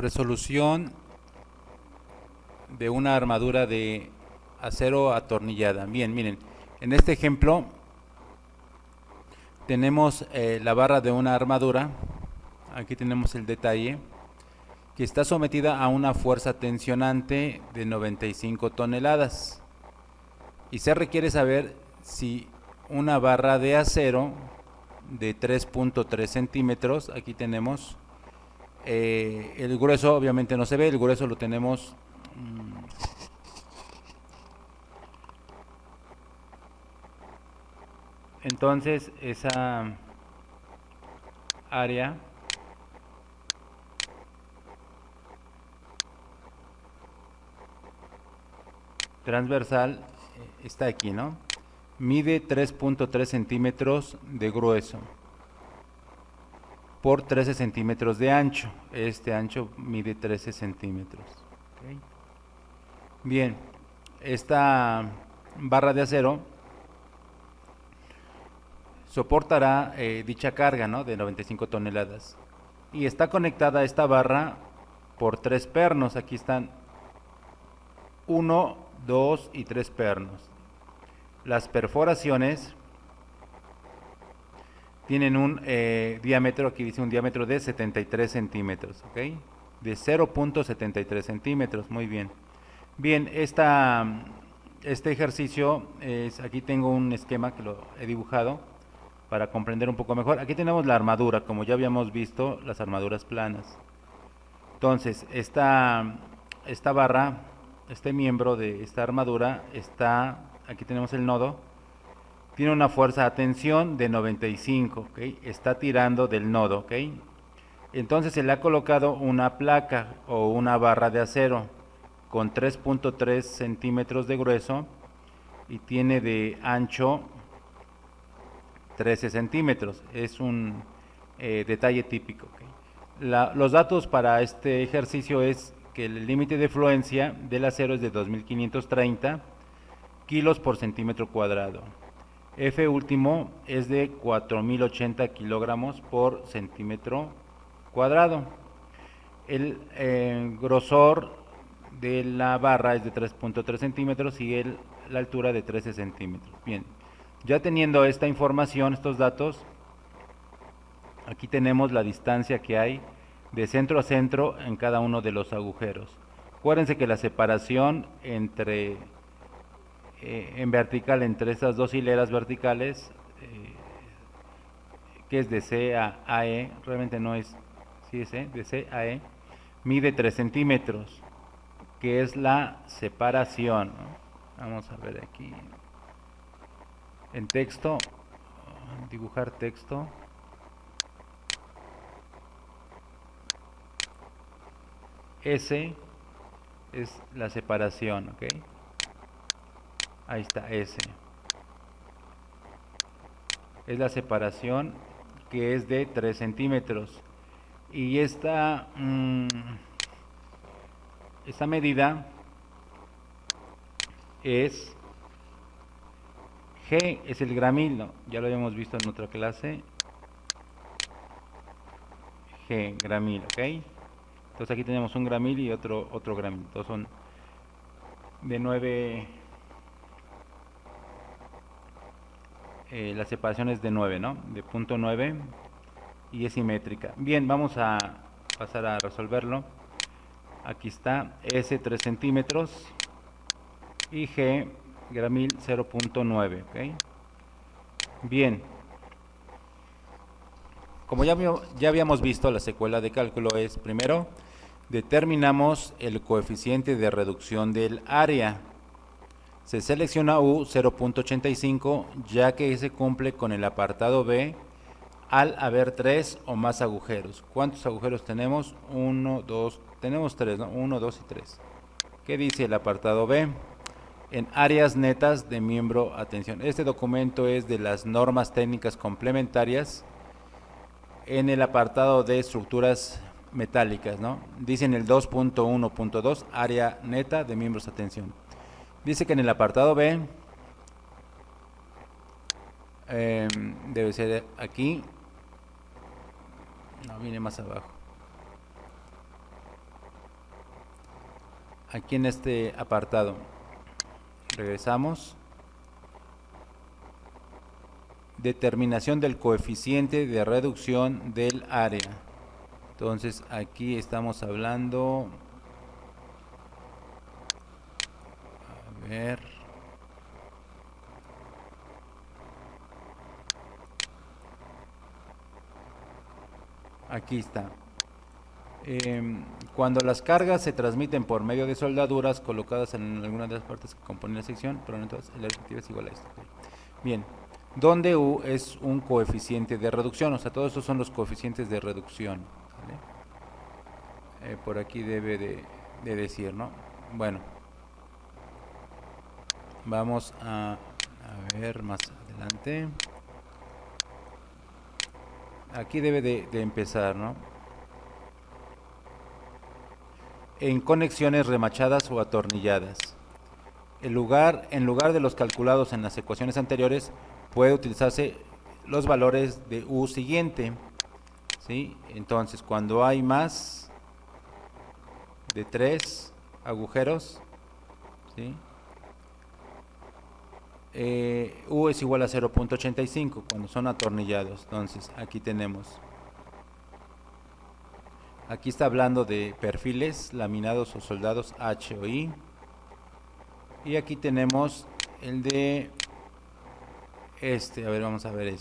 Resolución de una armadura de acero atornillada. Bien, miren, en este ejemplo tenemos la barra de una armadura. Aquí tenemos el detalle, que está sometida a una fuerza tensionante de 95 toneladas. Y se requiere saber si una barra de acero de 3.3 centímetros, aquí tenemos, el grueso obviamente no se ve, el grueso lo tenemos entonces esa área transversal está aquí, ¿no? Mide 3.3 centímetros de grueso por 13 centímetros de ancho. Este ancho mide 13 centímetros. ¿Okay? Bien, esta barra de acero soportará dicha carga, ¿no? De 95 toneladas. Y está conectada a esta barra por 3 pernos. Aquí están 1, 2 y 3 pernos. Las perforaciones tienen un diámetro, aquí dice un diámetro de 73 centímetros, ¿ok? De 0.73 centímetros, muy bien. Bien, este ejercicio es, aquí tengo un esquema que lo he dibujado para comprender un poco mejor. Aquí tenemos la armadura, como ya habíamos visto, las armaduras planas. Entonces, esta barra, este miembro de esta armadura está, aquí tenemos el nodo, tiene una fuerza de tensión de 95, ¿okay? Está tirando del nodo, ¿ok? Entonces se le ha colocado una placa o una barra de acero con 3.3 centímetros de grueso y tiene de ancho 13 centímetros. Es un detalle típico, ¿okay? Los datos para este ejercicio es que el límite de fluencia del acero es de 2530 kilos por centímetro cuadrado. F último es de 4080 kilogramos por centímetro cuadrado. El grosor de la barra es de 3.3 centímetros y la altura de 13 centímetros. Bien, ya teniendo esta información, estos datos, aquí tenemos la distancia que hay de centro a centro en cada uno de los agujeros. Acuérdense que la separación entre en vertical entre estas dos hileras verticales, que es de C a E, realmente no es, sí es de C a E, mide 3 centímetros, que es la separación, ¿no? Vamos a ver aquí en texto, dibujar texto. S es la separación, ¿ok? Ahí está, S. Es la separación que es de 3 centímetros. Y esta medida es G, es el gramil, ¿no? Ya lo habíamos visto en otra clase. G, gramil, ¿ok? Entonces aquí tenemos un gramil y otro gramil. Entonces son de 9, la separación es de 9, ¿no? De punto 9 y es simétrica. Bien, vamos a pasar a resolverlo. Aquí está S 3 centímetros y G gramil 0.9, ¿ok? Bien, como ya habíamos visto, la secuela de cálculo es, primero, determinamos el coeficiente de reducción del área. Se selecciona U 0.85 ya que se cumple con el apartado B al haber 3 o más agujeros. ¿Cuántos agujeros tenemos? 1, 2, tenemos 3, ¿no? 1, 2 y 3. ¿Qué dice el apartado B? En áreas netas de miembro, atención, este documento es de las normas técnicas complementarias en el apartado de estructuras metálicas, ¿no? Dice en el 2.1.2, área neta de miembros, atención. Dice que en el apartado B, debe ser aquí, no, viene más abajo. aquí en este apartado. Regresamos. Determinación del coeficiente de reducción del área. Entonces aquí estamos hablando, a ver, aquí está. Cuando las cargas se transmiten por medio de soldaduras colocadas en alguna de las partes que componen la sección, pero entonces el efectivo es igual a esto. Bien, donde U es un coeficiente de reducción, o sea, todos estos son los coeficientes de reducción. ¿Vale? Por aquí debe de decir, ¿no? Bueno, vamos a ver más adelante. Aquí debe de empezar, ¿no? En conexiones remachadas o atornilladas. En lugar de los calculados en las ecuaciones anteriores, puede utilizarse los valores de U siguiente. ¿Sí? Entonces, cuando hay más de 3 agujeros, ¿sí? U es igual a 0.85 cuando son atornillados. Entonces, aquí tenemos. Aquí está hablando de perfiles laminados o soldados H o I. Y aquí tenemos el de a ver, vamos a ver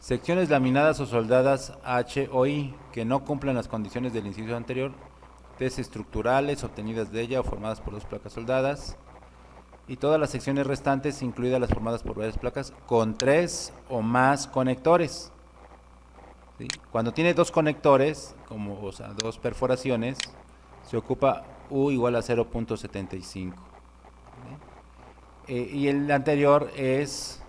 secciones laminadas o soldadas H o I que no cumplan las condiciones del inciso anterior, desestructurales obtenidas de ella o formadas por dos placas soldadas, y todas las secciones restantes, incluidas las formadas por varias placas, con 3 o más conectores. ¿Sí? Cuando tiene 2 conectores, o sea, 2 perforaciones, se ocupa U igual a 0.75. Y el anterior es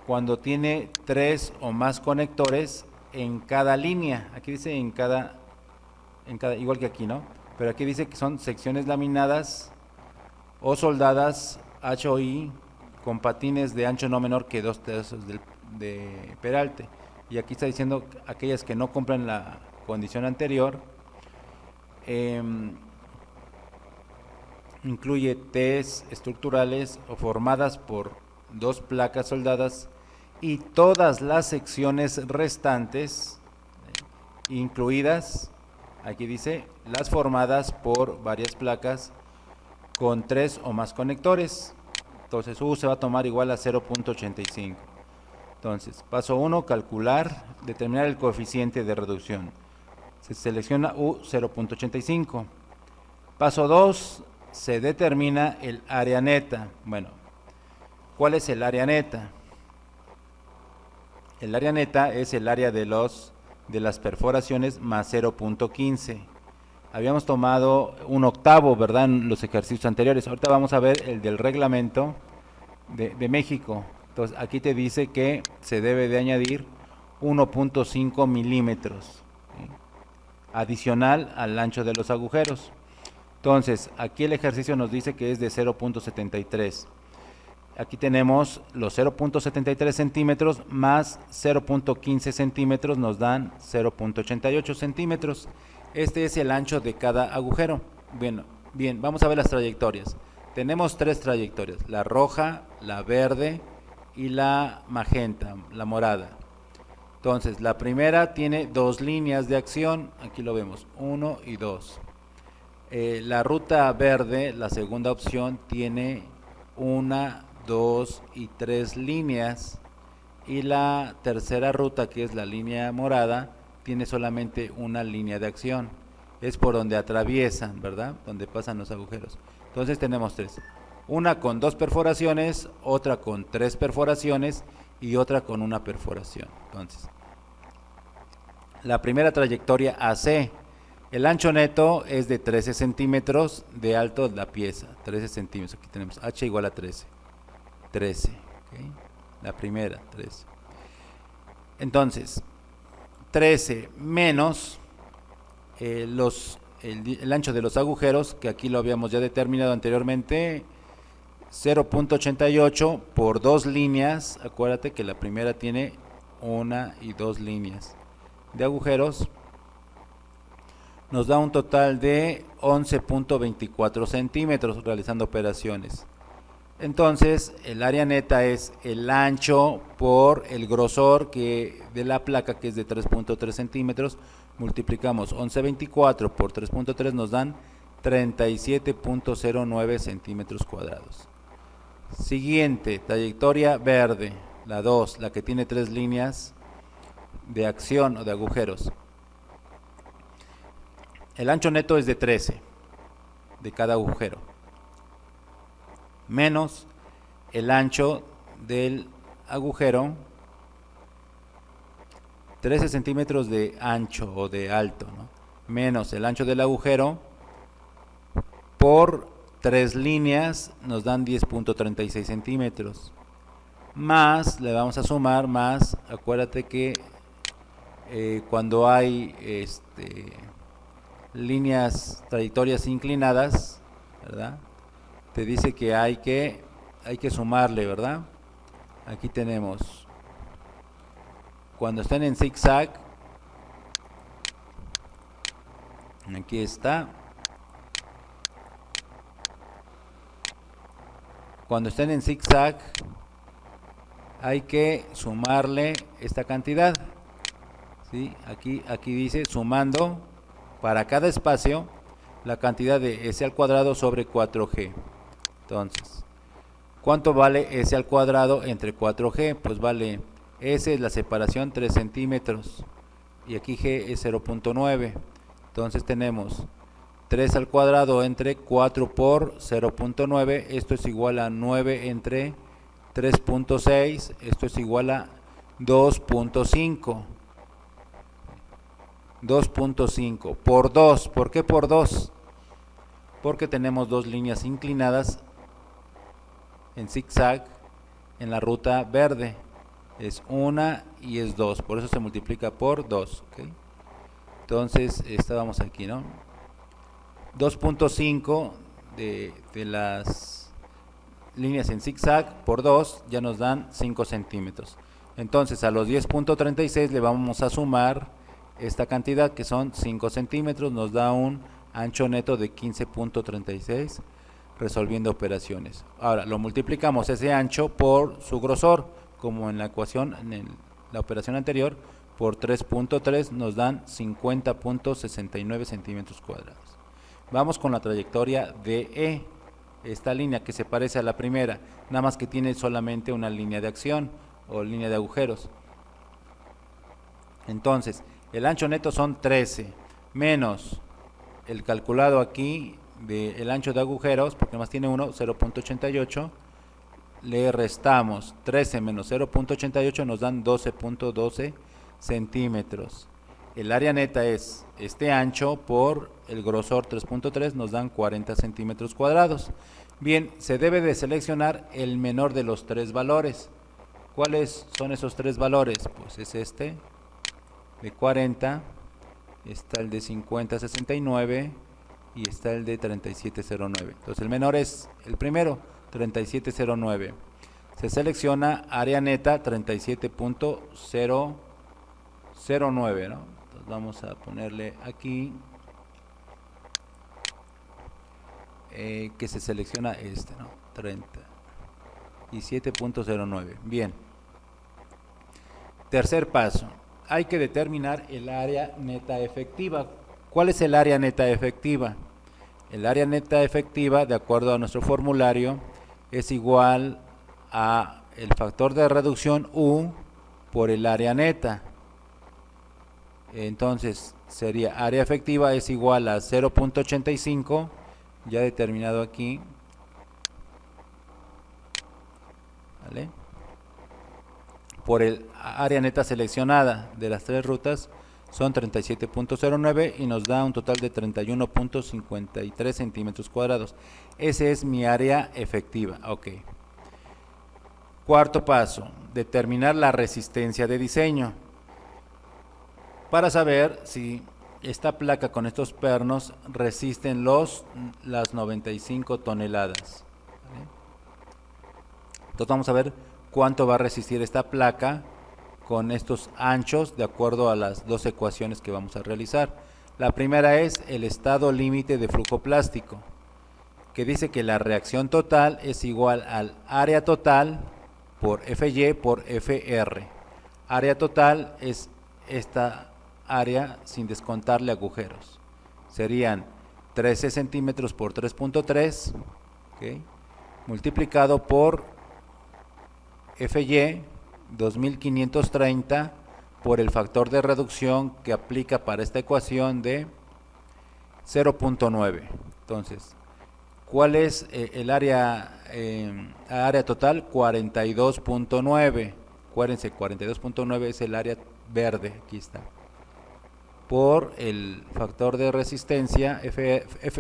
cuando tiene 3 o más conectores en cada línea. Aquí dice en cada, igual que aquí, ¿no? Pero aquí dice que son secciones laminadas o soldadas H o I con patines de ancho no menor que 2/3 de peralte. Y aquí está diciendo aquellas que no cumplen la condición anterior. Incluye T's estructurales o formadas por 2 placas soldadas y todas las secciones restantes, incluidas, aquí dice, las formadas por varias placas con 3 o más conectores. Entonces U se va a tomar igual a 0.85. Entonces, paso 1, calcular, determinar el coeficiente de reducción. Se selecciona U 0.85. Paso 2, se determina el área neta. Bueno, ¿cuál es el área neta? El área neta es el área de las perforaciones más 0.15. Habíamos tomado un octavo, ¿verdad?, en los ejercicios anteriores. Ahorita vamos a ver el del reglamento de México. Entonces, aquí te dice que se debe de añadir 1.5 milímetros, ¿sí?, adicional al ancho de los agujeros. Entonces, aquí el ejercicio nos dice que es de 0.73. Aquí tenemos los 0.73 centímetros más 0.15 centímetros nos dan 0.88 centímetros. Este es el ancho de cada agujero. Bien, vamos a ver las trayectorias. Tenemos 3 trayectorias, la roja, la verde y la magenta, la morada. Entonces, la primera tiene 2 líneas de acción, aquí lo vemos, 1 y 2. La ruta verde, la segunda opción, tiene 1, 2 y 3 líneas, y la tercera ruta, que es la línea morada, tiene solamente una línea de acción. Es por donde atraviesan, ¿verdad?, donde pasan los agujeros. Entonces tenemos 3. Una con 2 perforaciones, otra con 3 perforaciones y otra con una perforación. Entonces, la primera trayectoria AC, el ancho neto es de 13 centímetros de alto de la pieza, 13 centímetros, aquí tenemos H igual a 13, ¿okay? La primera, 13. Entonces, 13 menos el ancho de los agujeros, que aquí lo habíamos ya determinado anteriormente, 0.88 por 2 líneas, acuérdate que la primera tiene 1 y 2 líneas de agujeros, nos da un total de 11.24 centímetros realizando operaciones. Entonces el área neta es el ancho por el grosor de la placa, que es de 3.3 centímetros, multiplicamos 11.24 por 3.3, nos dan 37.09 centímetros cuadrados. Siguiente, trayectoria verde, la 2, la que tiene 3 líneas de acción o de agujeros. El ancho neto es de 13 de cada agujero, menos el ancho del agujero, 13 centímetros de ancho o de alto, ¿no? Menos el ancho del agujero por 3 líneas, nos dan 10.36 centímetros. Más, le vamos a sumar más, acuérdate que cuando hay líneas trayectorias inclinadas, ¿verdad? Te dice que hay que sumarle, ¿verdad? Aquí tenemos, cuando estén en zigzag, aquí está, cuando estén en zigzag hay que sumarle esta cantidad, ¿sí? Aquí dice sumando para cada espacio la cantidad de S al cuadrado sobre 4G. Entonces, ¿cuánto vale S al cuadrado entre 4G? Pues vale, S es la separación 3 centímetros y aquí G es 0.9. Entonces tenemos 3 al cuadrado entre 4 por 0.9, esto es igual a 9 entre 3.6, esto es igual a 2.5. 2.5 por 2, ¿por qué por 2? Porque tenemos dos líneas inclinadas en zigzag en la ruta verde, es una y es 2, por eso se multiplica por 2, ¿okay? Entonces estábamos aquí, ¿no? 2.5 de las líneas en zigzag por 2 ya nos dan 5 centímetros. Entonces a los 10.36 le vamos a sumar esta cantidad, que son 5 centímetros, nos da un ancho neto de 15.36 resolviendo operaciones. Ahora lo multiplicamos ese ancho por su grosor, como en la ecuación, la operación anterior, por 3.3 nos dan 50.69 centímetros cuadrados. Vamos con la trayectoria DE, esta línea que se parece a la primera, nada más que tiene solamente una línea de acción o línea de agujeros. Entonces, el ancho neto son 13, menos el calculado aquí del ancho de agujeros, porque más tiene uno, 0.88, le restamos 13 menos 0.88, nos dan 12.12 centímetros. El área neta es este ancho por el grosor 3.3, nos dan 40 centímetros cuadrados. Bien, se debe de seleccionar el menor de los tres valores. ¿Cuáles son esos tres valores? Pues es este de 40, está el de 50.69 y está el de 37.09. Entonces el menor es el primero, 37.09. Se selecciona área neta 37.009, ¿no? Entonces vamos a ponerle aquí que se selecciona este, ¿no? 37.09. Bien. Tercer paso. Hay que determinar el área neta efectiva. ¿Cuál es el área neta efectiva? El área neta efectiva, de acuerdo a nuestro formulario, es igual a el factor de reducción U por el área neta. Entonces sería área efectiva es igual a 0.85, ya determinado aquí, ¿vale?, por el área neta seleccionada de las tres rutas, son 37.09 y nos da un total de 31.53 centímetros cuadrados. Ese es mi área efectiva. Ok. Cuarto paso, determinar la resistencia de diseño. Para saber si esta placa con estos pernos resisten las 95 toneladas. ¿Vale? Entonces vamos a ver cuánto va a resistir esta placa con estos anchos de acuerdo a las dos ecuaciones que vamos a realizar. La primera es el estado límite de flujo plástico, que dice que la reacción total es igual al área total por Fy por Fr. Área total es esta área sin descontarle agujeros. Serían 13 centímetros por 3.3, ¿okay?, multiplicado por Fy 2530 por el factor de reducción que aplica para esta ecuación de 0.9. Entonces, ¿cuál es el área total? 42.9. Acuérdense, 42.9 es el área verde, aquí está. Por el factor de resistencia,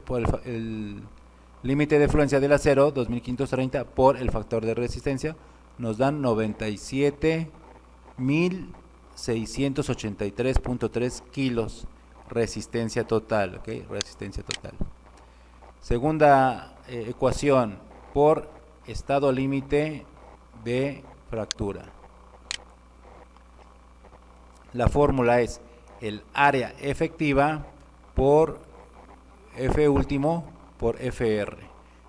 por el límite de fluencia del acero, 2530, por el factor de resistencia, nos dan 97.683.3 kilos resistencia total, ¿ok? Resistencia total. Segunda ecuación, por estado límite de fractura. La fórmula es el área efectiva por F último por Fr.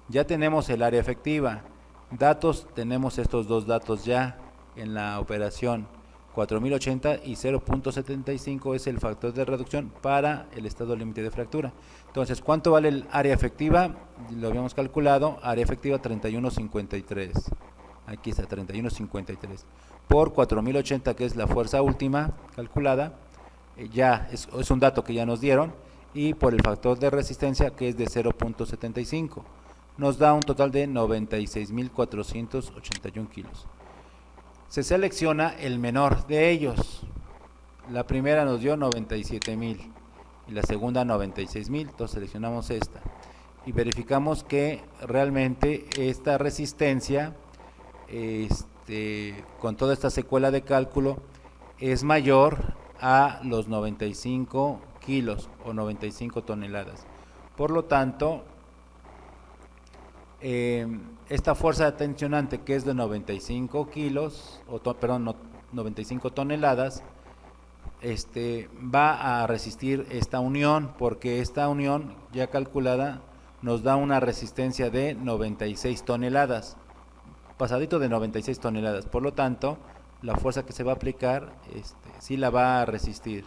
Ya tenemos el área efectiva. Datos, tenemos estos dos datos ya en la operación. 4080 y 0.75 es el factor de reducción para el estado límite de fractura. Entonces, ¿cuánto vale el área efectiva? Lo habíamos calculado, área efectiva 31.53. Aquí está, 31.53. Por 4080, que es la fuerza última calculada, ya es un dato que ya nos dieron, y por el factor de resistencia, que es de 0.75. Nos da un total de 96.481 kilos. Se selecciona el menor de ellos. La primera nos dio 97.000 y la segunda 96.000, entonces seleccionamos esta y verificamos que realmente esta resistencia, con toda esta secuela de cálculo, es mayor a los 95 kilos o 95 toneladas. Por lo tanto, esta fuerza tensionante, que es de 95 kilos, perdón, 95 toneladas, va a resistir esta unión, porque esta unión ya calculada nos da una resistencia de 96 toneladas, pasadito de 96 toneladas. Por lo tanto, la fuerza que se va a aplicar sí la va a resistir.